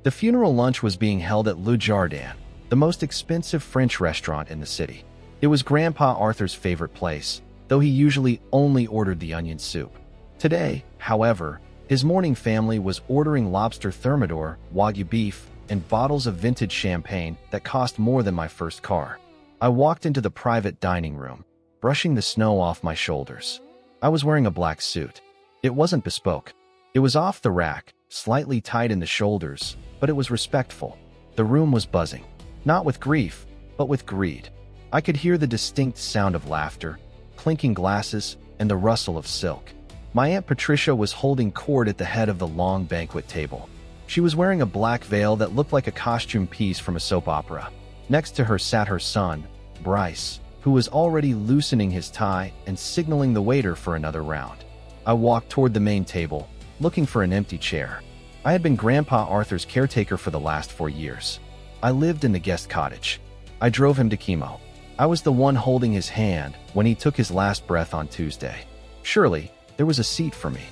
The funeral lunch was being held at Le Jardin, the most expensive French restaurant in the city. It was Grandpa Arthur's favorite place, though he usually only ordered the onion soup. Today, however, his mourning family was ordering lobster thermidor, wagyu beef, and bottles of vintage champagne that cost more than my first car. I walked into the private dining room, brushing the snow off my shoulders. I was wearing a black suit. It wasn't bespoke. It was off the rack, slightly tight in the shoulders, but it was respectful. The room was buzzing, not with grief, but with greed. I could hear the distinct sound of laughter, clinking glasses, and the rustle of silk. My Aunt Patricia was holding court at the head of the long banquet table. She was wearing a black veil that looked like a costume piece from a soap opera. Next to her sat her son, Bryce, who was already loosening his tie and signaling the waiter for another round. I walked toward the main table, looking for an empty chair. I had been Grandpa Arthur's caretaker for the last 4 years. I lived in the guest cottage. I drove him to chemo. I was the one holding his hand when he took his last breath on Tuesday. Surely, there was a seat for me.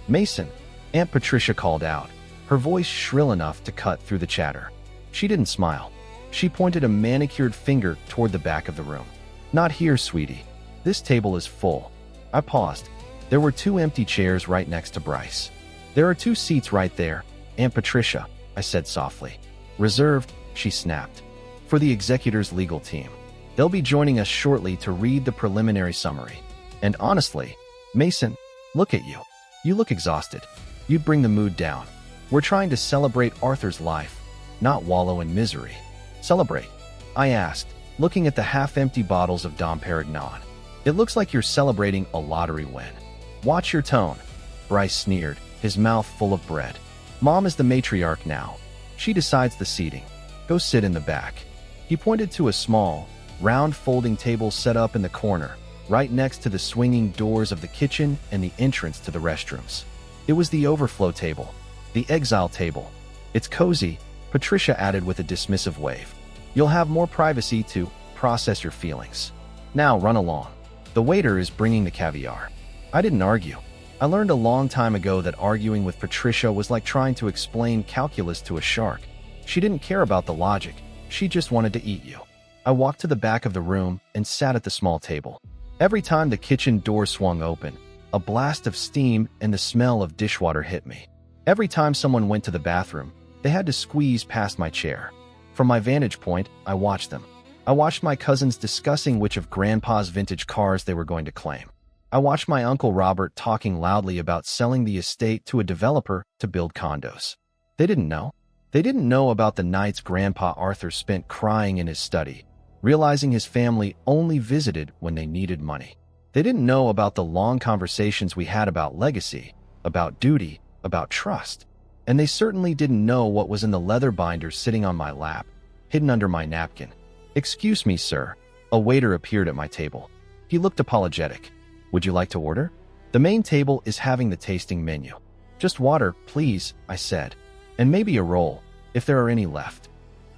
"Mason," Aunt Patricia called out, her voice shrill enough to cut through the chatter. She didn't smile. She pointed a manicured finger toward the back of the room. "Not here, sweetie. This table is full." I paused. There were 2 empty chairs right next to Bryce. "There are 2 seats right there, Aunt Patricia," I said softly. "Reserved," she snapped, "for the executor's legal team. They'll be joining us shortly to read the preliminary summary. And honestly, Mason, look at you. You look exhausted. You'd bring the mood down. We're trying to celebrate Arthur's life, not wallow in misery." "Celebrate?" I asked, looking at the half-empty bottles of Dom Perignon. "It looks like you're celebrating a lottery win." "Watch your tone," Bryce sneered, his mouth full of bread. "Mom is the matriarch now. She decides the seating. Go sit in the back." He pointed to a small, round folding table set up in the corner, right next to the swinging doors of the kitchen and the entrance to the restrooms. It was the overflow table, the exile table. "It's cozy," Patricia added with a dismissive wave. "You'll have more privacy to process your feelings. Now run along. The waiter is bringing the caviar." I didn't argue. I learned a long time ago that arguing with Patricia was like trying to explain calculus to a shark. She didn't care about the logic. She just wanted to eat you. I walked to the back of the room and sat at the small table. Every time the kitchen door swung open, a blast of steam and the smell of dishwater hit me. Every time someone went to the bathroom, they had to squeeze past my chair. From my vantage point, I watched them. I watched my cousins discussing which of Grandpa's vintage cars they were going to claim. I watched my Uncle Robert talking loudly about selling the estate to a developer to build condos. They didn't know. They didn't know about the nights Grandpa Arthur spent crying in his study, realizing his family only visited when they needed money. They didn't know about the long conversations we had about legacy, about duty, about trust. And they certainly didn't know what was in the leather binder sitting on my lap, hidden under my napkin. "Excuse me, sir." A waiter appeared at my table. He looked apologetic. "Would you like to order? The main table is having the tasting menu." "Just water, please," I said. "And maybe a roll, if there are any left."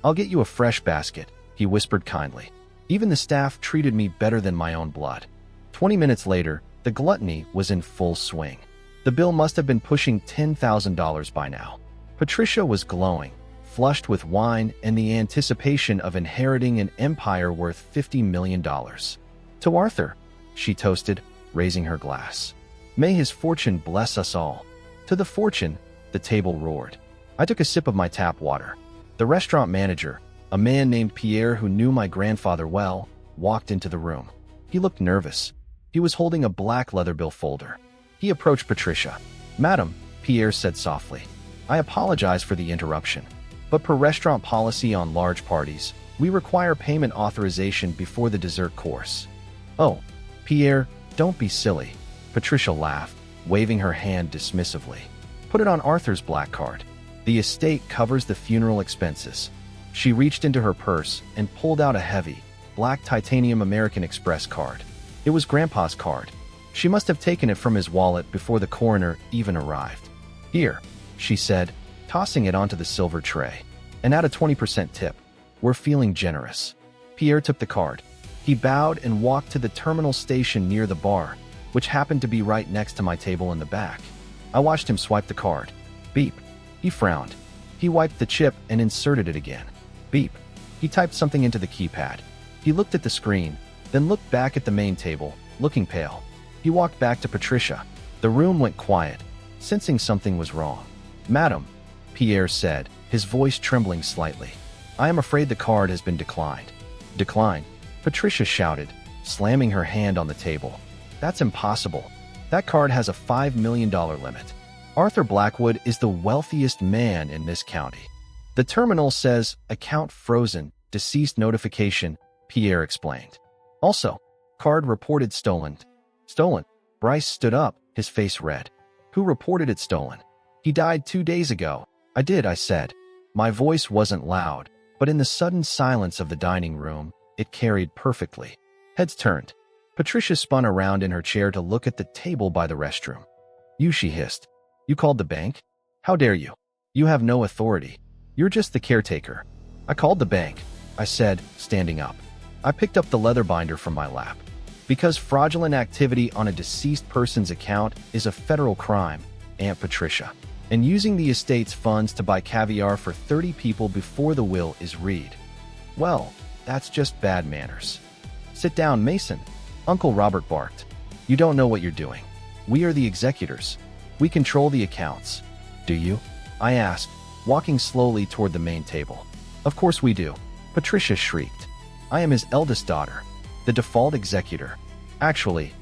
"I'll get you a fresh basket," he whispered kindly. Even the staff treated me better than my own blood. 20 minutes later, the gluttony was in full swing. The bill must have been pushing $10,000 by now. Patricia was glowing, flushed with wine and the anticipation of inheriting an empire worth $50 million. "To Arthur," she toasted, raising her glass. "May his fortune bless us all." "To the fortune," the table roared. I took a sip of my tap water. The restaurant manager, a man named Pierre who knew my grandfather well, walked into the room. He looked nervous. He was holding a black leather bill folder. He approached Patricia. "Madam," Pierre said softly, "I apologize for the interruption, but per restaurant policy on large parties, we require payment authorization before the dessert course." "Oh, Pierre, don't be silly," Patricia laughed, waving her hand dismissively. "Put it on Arthur's black card. The estate covers the funeral expenses." She reached into her purse and pulled out a heavy, black titanium American Express card. It was Grandpa's card. She must have taken it from his wallet before the coroner even arrived. "Here," she said, tossing it onto the silver tray. "And add a 20% tip. We're feeling generous." Pierre took the card. He bowed and walked to the terminal station near the bar, which happened to be right next to my table in the back. I watched him swipe the card. Beep. He frowned. He wiped the chip and inserted it again. Beep. He typed something into the keypad. He looked at the screen, then looked back at the main table, looking pale. He walked back to Patricia. The room went quiet, sensing something was wrong. "Madam," Pierre said, his voice trembling slightly. "I am afraid the card has been declined." "Declined?" Patricia shouted, slamming her hand on the table. "That's impossible. That card has a $5 million limit. Arthur Blackwood is the wealthiest man in this county." "The terminal says, account frozen, deceased notification," Pierre explained. "Also, card reported stolen." "Stolen?" Bryce stood up, his face red. "Who reported it stolen?" "He died 2 days ago." "I did," I said. My voice wasn't loud, but in the sudden silence of the dining room, it carried perfectly. Heads turned. Patricia spun around in her chair to look at the table by the restroom. "You," she hissed. "You called the bank? How dare you? You have no authority. You're just the caretaker." "I called the bank," I said, standing up. I picked up the leather binder from my lap. "Because fraudulent activity on a deceased person's account is a federal crime, Aunt Patricia. And using the estate's funds to buy caviar for 30 people before the will is read. Well, that's just bad manners." "Sit down, Mason," Uncle Robert barked. "You don't know what you're doing. We are the executors. We control the accounts." "Do you?" I asked, walking slowly toward the main table. "Of course we do," Patricia shrieked. "I am his eldest daughter, the default executor." "Actually,"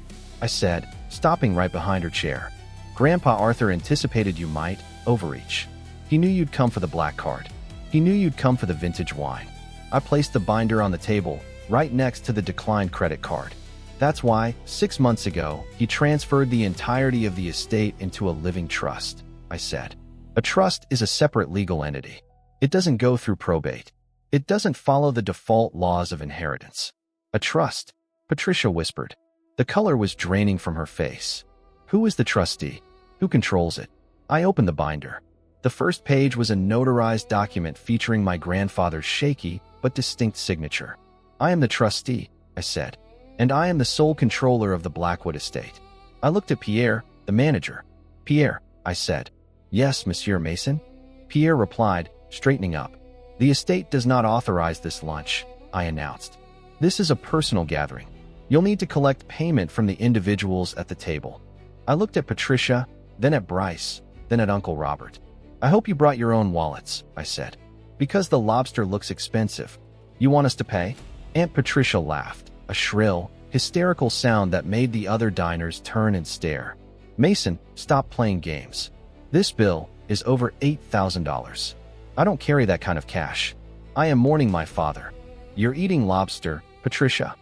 I said, stopping right behind her chair, "Grandpa Arthur anticipated you might overreach. He knew you'd come for the black card. He knew you'd come for the vintage wine." I placed the binder on the table, right next to the declined credit card. "That's why, 6 months ago, he transferred the entirety of the estate into a living trust," I said. "A trust is a separate legal entity. It doesn't go through probate. It doesn't follow the default laws of inheritance." "A trust," Patricia whispered. The color was draining from her face. "Who is the trustee? Who controls it?" I opened the binder. The first page was a notarized document featuring my grandfather's shaky but distinct signature. "I am the trustee," I said, "and I am the sole controller of the Blackwood estate." I looked at Pierre, the manager. "Pierre," I said. "Yes, Monsieur Mason?" Pierre replied, straightening up. "The estate does not authorize this lunch," I announced. "This is a personal gathering. You'll need to collect payment from the individuals at the table." I looked at Patricia, then at Bryce, then at Uncle Robert. "I hope you brought your own wallets," I said. "Because the lobster looks expensive. You want us to pay?" Aunt Patricia laughed, a shrill, hysterical sound that made the other diners turn and stare. "Mason, stop playing games. This bill is over $8,000. I don't carry that kind of cash. I am mourning my father." "You're eating lobster, Patricia,"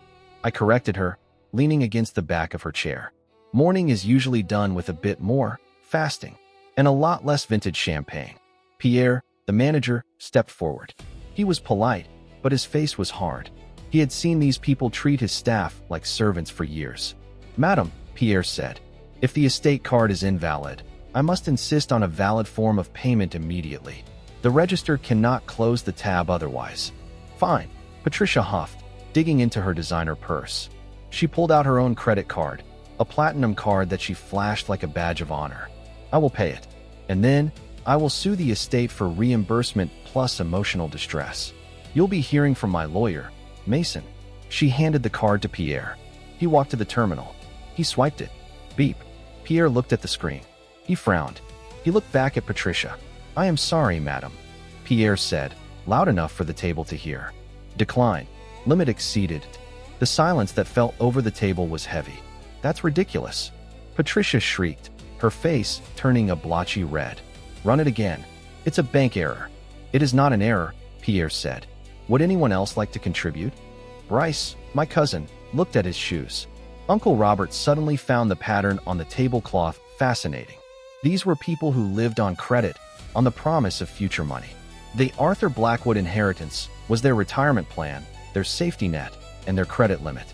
I corrected her, leaning against the back of her chair. "Mourning is usually done with a bit more fasting and a lot less vintage champagne." Pierre, the manager, stepped forward. He was polite, but his face was hard. He had seen these people treat his staff like servants for years. "Madam," Pierre said, "if the estate card is invalid, I must insist on a valid form of payment immediately. The register cannot close the tab otherwise." "Fine," Patricia huffed, digging into her designer purse. She pulled out her own credit card, a platinum card that she flashed like a badge of honor. "I will pay it. And then, I will sue the estate for reimbursement plus emotional distress. You'll be hearing from my lawyer, Mason." She handed the card to Pierre. He walked to the terminal. He swiped it. Beep. Pierre looked at the screen. He frowned. He looked back at Patricia. "I am sorry, madam," Pierre said, loud enough for the table to hear. "Decline. Limit exceeded." The silence that fell over the table was heavy. "That's ridiculous," Patricia shrieked, her face turning a blotchy red. "Run it again. It's a bank error." "It is not an error," Pierre said. "Would anyone else like to contribute?" Bryce, my cousin, looked at his shoes. Uncle Robert suddenly found the pattern on the tablecloth fascinating. These were people who lived on credit, on the promise of future money. The Arthur Blackwood inheritance was their retirement plan, their safety net, and their credit limit.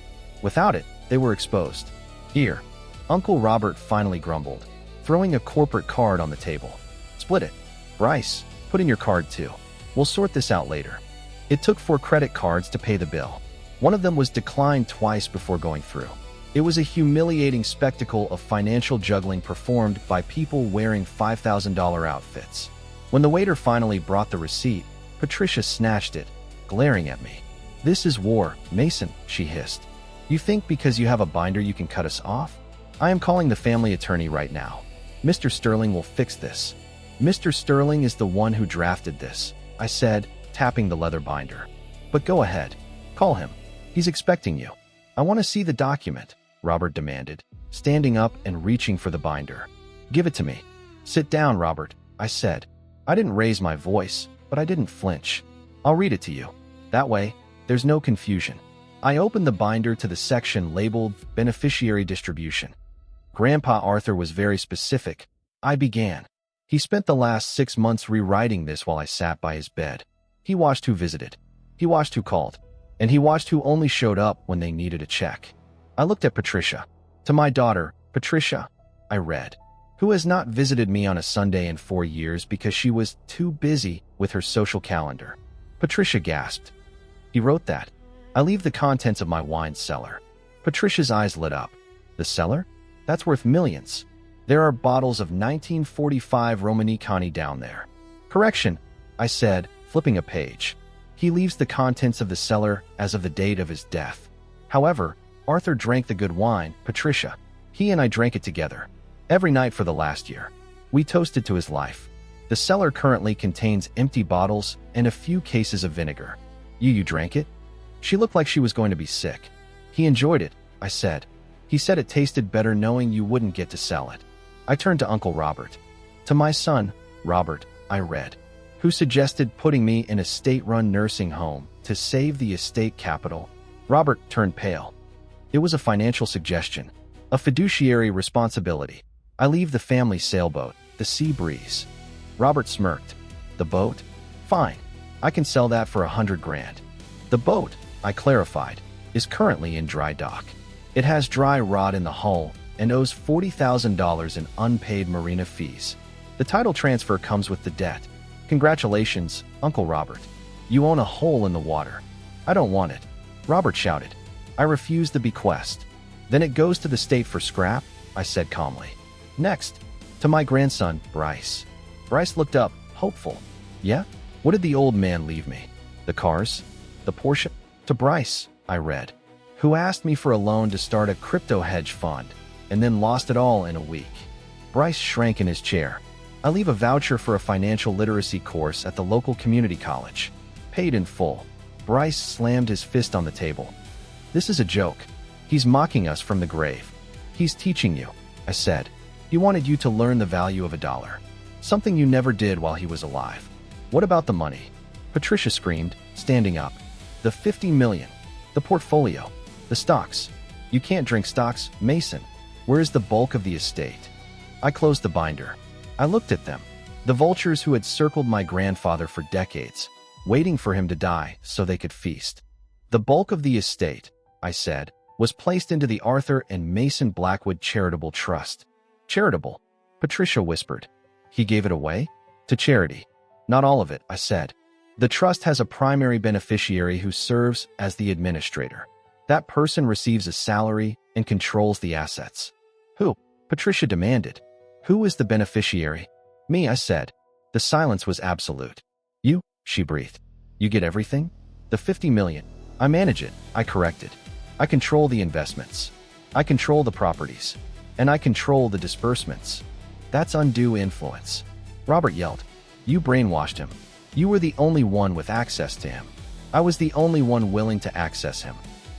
Without it, they were exposed. "Here," Uncle Robert finally grumbled, throwing a corporate card on the table. "Split it. Bryce, put in your card too. We'll sort this out later." It took 4 credit cards to pay the bill. One of them was declined twice before going through. It was a humiliating spectacle of financial juggling performed by people wearing $5,000 outfits. When the waiter finally brought the receipt, Patricia snatched it, glaring at me. "This is war, Mason," she hissed. "You think because you have a binder you can cut us off? I am calling the family attorney right now. Mr. Sterling will fix this." "Mr. Sterling is the one who drafted this," I said, tapping the leather binder. "But go ahead. Call him. He's expecting you." "I want to see the document," Robert demanded, standing up and reaching for the binder. "Give it to me." "Sit down, Robert," I said. I didn't raise my voice, but I didn't flinch. "I'll read it to you. That way, there's no confusion." I opened the binder to the section labeled Beneficiary Distribution. Grandpa Arthur was very specific. I began. He spent the last 6 months rewriting this while I sat by his bed. He watched who visited. He watched who called. And he watched who only showed up when they needed a check. I looked at Patricia. "To my daughter, Patricia," I read, "who has not visited me on a Sunday in 4 years because she was too busy with her social calendar." Patricia gasped. "He wrote that. I leave the contents of my wine cellar." Patricia's eyes lit up. "The cellar? That's worth millions. There are bottles of 1945 Romanicani down there." "Correction," I said, flipping a page. "He leaves the contents of the cellar as of the date of his death. However, Arthur drank the good wine, Patricia. He and I drank it together. Every night for the last year. We toasted to his life. The cellar currently contains empty bottles and a few cases of vinegar." You drank it?" She looked like she was going to be sick. "He enjoyed it," I said. "He said it tasted better knowing you wouldn't get to sell it." I turned to Uncle Robert. "To my son, Robert," I read, "who suggested putting me in a state-run nursing home to save the estate capital." Robert turned pale. "It was a financial suggestion, a fiduciary responsibility. I leave the family sailboat, the Sea Breeze." Robert smirked. "The boat? Fine. I can sell that for $100,000. The boat," I clarified, "is currently in dry dock. It has dry rot in the hull and owes $40,000 in unpaid marina fees. The title transfer comes with the debt. Congratulations, Uncle Robert. You own a hole in the water." "I don't want it," Robert shouted. "I refuse the bequest." "Then it goes to the state for scrap," I said calmly. "Next, to my grandson, Bryce." Bryce looked up, hopeful. "Yeah? What did the old man leave me? The cars? The Porsche?" "To Bryce," I read, "who asked me for a loan to start a crypto hedge fund and then lost it all in a week." Bryce shrank in his chair. "I leave a voucher for a financial literacy course at the local community college. Paid in full." Bryce slammed his fist on the table. "This is a joke. He's mocking us from the grave. He's teaching you," I said. "He wanted you to learn the value of $1. Something you never did while he was alive." "What about the money?" Patricia screamed, standing up. "The 50 million. The portfolio. The stocks. You can't drink stocks, Mason. Where is the bulk of the estate?" I closed the binder. I looked at them. The vultures who had circled my grandfather for decades, waiting for him to die so they could feast. "The bulk of the estate," I said, "was placed into the Arthur and Mason Blackwood Charitable Trust." "Charitable?" Patricia whispered. "He gave it away?" "To charity." "Not all of it," I said. "The trust has a primary beneficiary who serves as the administrator. That person receives a salary and controls the assets." "Who?" Patricia demanded. "Who is the beneficiary?" "Me," I said. The silence was absolute. "You," she breathed. "You get everything?" "The 50 million. I manage it," I corrected. "I control the investments. I control the properties. And I control the disbursements." "That's undue influence," Robert yelled. "You brainwashed him. You were the only one with access to him." "I was the only one willing to access him,"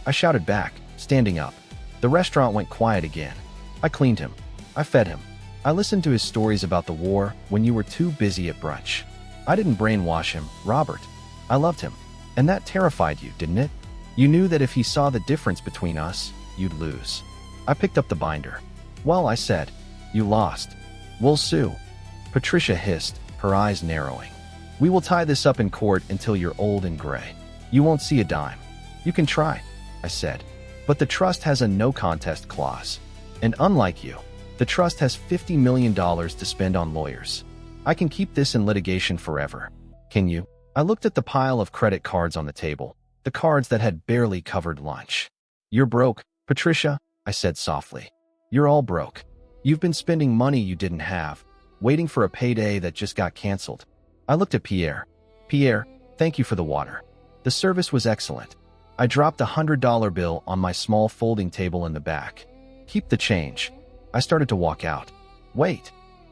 I shouted back, standing up. The restaurant went quiet again. I cleaned him. I fed him. I listened to his stories about the war when you were too busy at brunch. I didn't brainwash him, Robert. I loved him. And that terrified you, didn't it? You knew that if he saw the difference between us, you'd lose. I picked up the binder. "Well," I said, "you lost. We'll sue." Patricia hissed, her eyes narrowing. "We will tie this up in court until you're old and gray. You won't see a dime." "You can try," I said. "But the trust has a no-contest clause. And unlike you, the trust has $50 million to spend on lawyers. I can keep this in litigation forever. Can you?" I looked at the pile of credit cards on the table, the cards that had barely covered lunch. "You're broke, Patricia," I said softly. "You're all broke. You've been spending money you didn't have, waiting for a payday that just got canceled. I looked at Pierre. Pierre, thank you for the water. The service was excellent. I dropped $100 bill on my small folding table in the back. Keep the change. I started to walk out. Wait.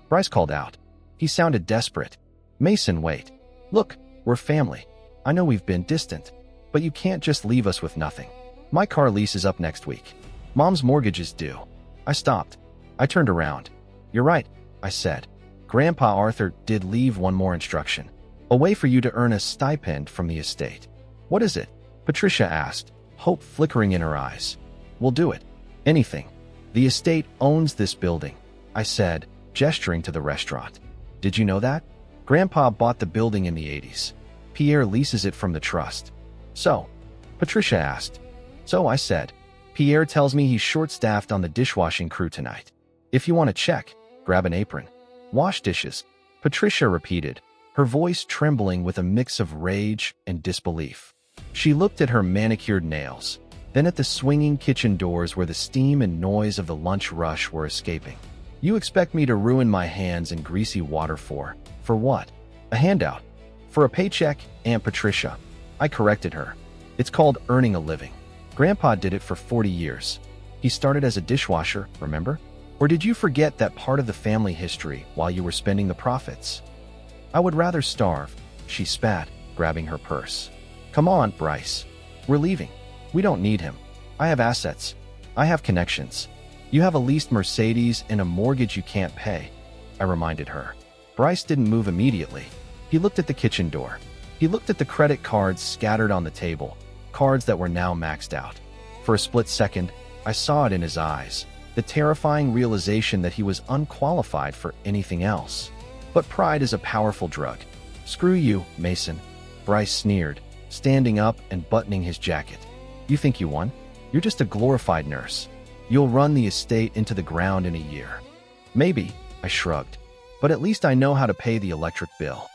Bryce called out. He sounded desperate. Mason, wait. Look, we're family. I know we've been distant, but you can't just leave us with nothing. My car lease is up next week. Mom's mortgage is due. I stopped. I turned around. You're right, I said. Grandpa Arthur did leave one more instruction. A way for you to earn a stipend from the estate. What is it? Patricia asked, hope flickering in her eyes. We'll do it. Anything. The estate owns this building, I said, gesturing to the restaurant. Did you know that? Grandpa bought the building in the 80s. Pierre leases it from the trust. So? Patricia asked. So, I said. Pierre tells me he's short-staffed on the dishwashing crew tonight. If you want to check, grab an apron. Wash dishes, Patricia repeated, her voice trembling with a mix of rage and disbelief. She looked at her manicured nails, then at the swinging kitchen doors where the steam and noise of the lunch rush were escaping. You expect me to ruin my hands in greasy water for what? A handout. For a paycheck, Aunt Patricia. I corrected her. It's called earning a living. Grandpa did it for 40 years. He started as a dishwasher, remember? Or did you forget that part of the family history while you were spending the profits? I would rather starve, she spat, grabbing her purse. Come on, Bryce. We're leaving. We don't need him. I have assets. I have connections. You have a leased Mercedes and a mortgage you can't pay, I reminded her. Bryce didn't move immediately. He looked at the kitchen door. He looked at the credit cards scattered on the table, cards that were now maxed out. For a split second, I saw it in his eyes, the terrifying realization that he was unqualified for anything else. But pride is a powerful drug. Screw you, Mason, Bryce sneered, standing up and buttoning his jacket. You think you won? You're just a glorified nurse. You'll run the estate into the ground in a year. Maybe, I shrugged, but at least I know how to pay the electric bill.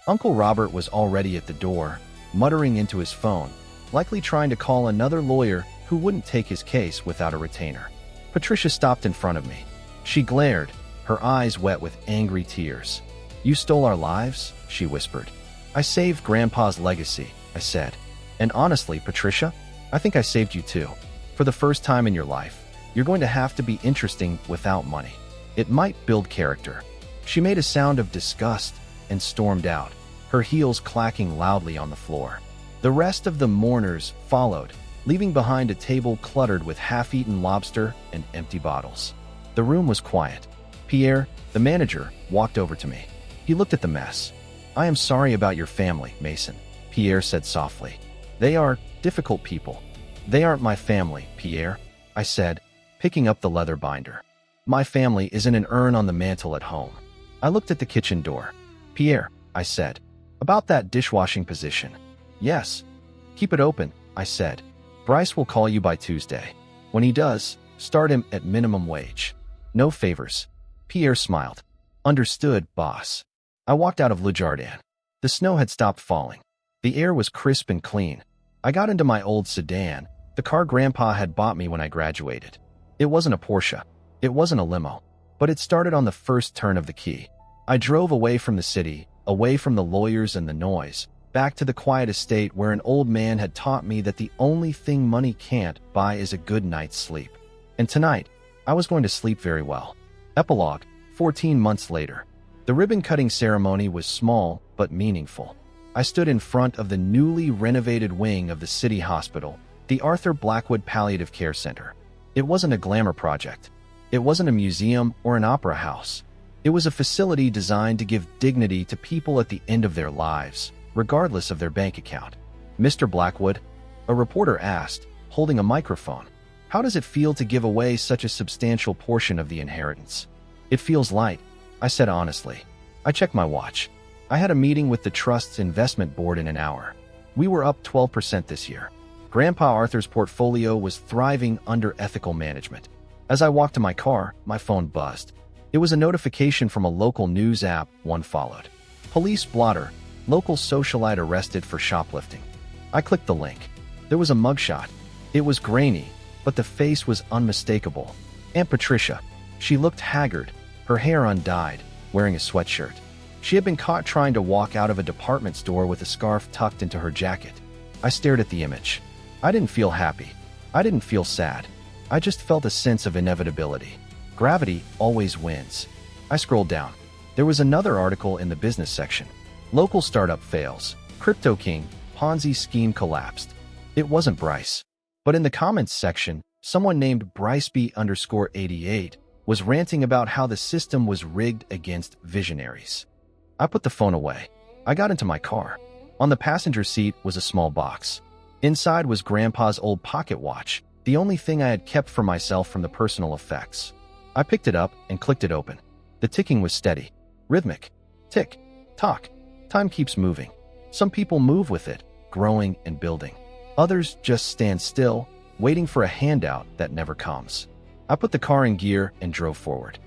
Uncle Robert was already at the door, muttering into his phone, likely trying to call another lawyer who wouldn't take his case without a retainer. Patricia stopped in front of me. She glared, her eyes wet with angry tears. You stole our lives, she whispered. I saved Grandpa's legacy, I said. And honestly, Patricia, I think I saved you too. For the first time in your life, you're going to have to be interesting without money. It might build character. She made a sound of disgust and stormed out, her heels clacking loudly on the floor. The rest of the mourners followed, leaving behind a table cluttered with half-eaten lobster and empty bottles. The room was quiet. Pierre, the manager, walked over to me. He looked at the mess. I am sorry about your family, Mason, Pierre said softly. They are difficult people. They aren't my family, Pierre, I said, picking up the leather binder. My family is in an urn on the mantel at home. I looked at the kitchen door. Pierre, I said, about that dishwashing position. Yes. Keep it open, I said. Bryce will call you by Tuesday. When he does, start him at minimum wage. No favors. Pierre smiled. Understood, boss. I walked out of Le Jardin. The snow had stopped falling. The air was crisp and clean. I got into my old sedan, the car Grandpa had bought me when I graduated. It wasn't a Porsche. It wasn't a limo. But it started on the first turn of the key. I drove away from the city, away from the lawyers and the noise, back to the quiet estate where an old man had taught me that the only thing money can't buy is a good night's sleep. And tonight, I was going to sleep very well. Epilogue, 14 months later. The ribbon-cutting ceremony was small but meaningful. I stood in front of the newly renovated wing of the city hospital, the Arthur Blackwood Palliative Care Center. It wasn't a glamour project. It wasn't a museum or an opera house. It was a facility designed to give dignity to people at the end of their lives, regardless of their bank account. Mr. Blackwood, a reporter asked, holding a microphone, how does it feel to give away such a substantial portion of the inheritance? It feels light, I said honestly. I checked my watch. I had a meeting with the Trust's investment board in an hour. We were up 12% this year. Grandpa Arthur's portfolio was thriving under ethical management. As I walked to my car, my phone buzzed. It was a notification from a local news app. One followed. Police blotter, local socialite arrested for shoplifting. I clicked the link. There was a mugshot. It was grainy, but the face was unmistakable. Aunt Patricia. She looked haggard, her hair undyed, wearing a sweatshirt. She had been caught trying to walk out of a department store with a scarf tucked into her jacket. I stared at the image. I didn't feel happy. I didn't feel sad. I just felt a sense of inevitability. Gravity always wins. I scrolled down. There was another article in the business section. Local startup fails. Crypto King, Ponzi scheme collapsed. It wasn't Bryce. But in the comments section, someone named BryceB_88 was ranting about how the system was rigged against visionaries. I put the phone away. I got into my car. On the passenger seat was a small box. Inside was Grandpa's old pocket watch, the only thing I had kept for myself from the personal effects. I picked it up and clicked it open. The ticking was steady, rhythmic. Tick, tock. Time keeps moving. Some people move with it, growing and building. Others just stand still, waiting for a handout that never comes. I put the car in gear and drove forward.